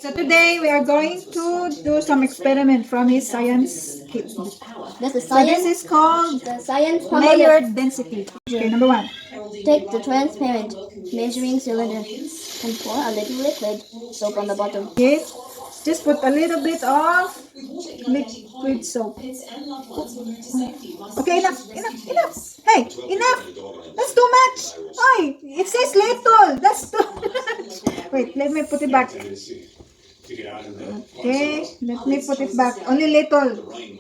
So today we are going to do some experiment from his science kit. That's the So this science. is called The science layered density. Okay, number one. Take the transparent measuring cylinder and pour a little liquid soap on the bottom. Okay, just put a little bit of liquid soap. Okay, enough. Hey, enough. That's too much. Oi, it says little. That's too much. Wait, let me put it back. Okay, let me put it back. Only little. Okay,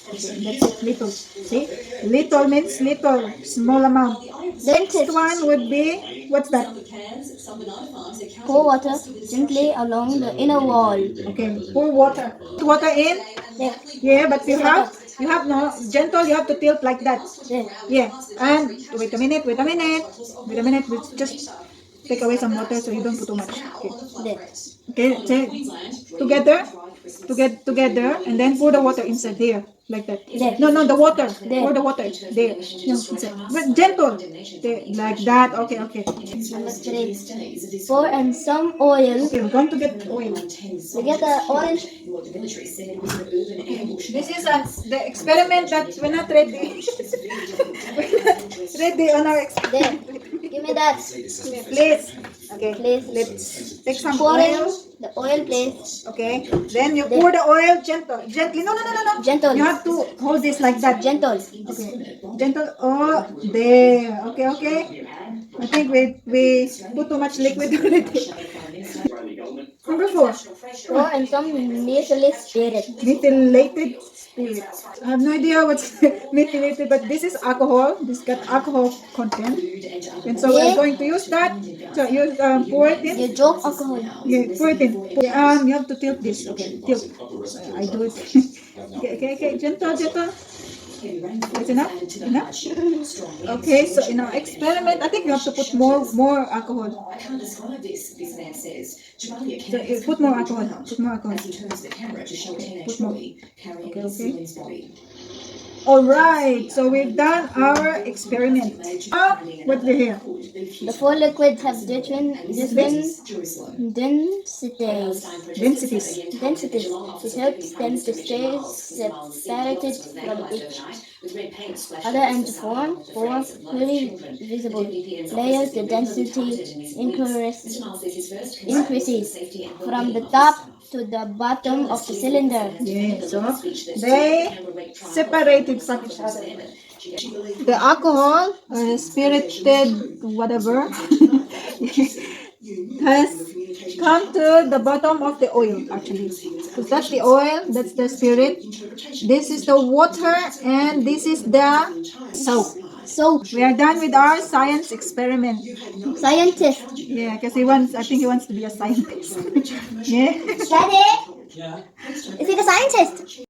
that's it, little. See? Little means little, small amount. Next one would be, what's that? Pour water gently along the inner wall. Okay, pour water. Put water in? There. Yeah, but you have no, gentle, you have to tilt like that. There. Yeah, and wait a minute, let's just take away some water so you don't put too much. Okay, There. okay, together, and then pour the water inside there, like that. There. No, the water. There. Pour the water there. No, inside. But gentle. There, like that. Okay. Number 3. Pour in some oil. Okay, we're going to get oil. We get the orange. This is the experiment that we're not ready. We're not ready on our experiment. There. Give me that. Please. Okay, Please. let's take some Pour in oil. the oil, please. Okay, then you pour the oil gently. No. Gentle. You have to hold this like that. Gentle. Okay, gentle. Oh, there. Okay. I think we put too much liquid already. Number 4. Pour in some methylated spirit. Methylated spirit. I have no idea what's methylated, but this is alcohol. This got alcohol content, and so we're going to use that. So you pour it in. You drop alcohol. Yeah, pour it in. You have to tilt this. Okay, tilt. I do it. Okay. Gentle. That's enough. Okay, so in our experiment, I think you have to put more alcohol. So, put more alcohol. Put more. Okay. Alright, so we've done our experiment. Now, what we here? The 4 liquids have different densities. It helps them to stay separated from each other and to form 4 clearly visible layers. The density increases from the top to the bottom of the cylinder. Yeah, so they separated from each other. The alcohol, spirited whatever, has come to the bottom of the oil actually. So that's the oil, that's the spirit. This is the water, and this is the soap. So we are done with our science experiment. Scientist. Yeah, because I think he wants to be a scientist. Yeah. Daddy? Is he the scientist?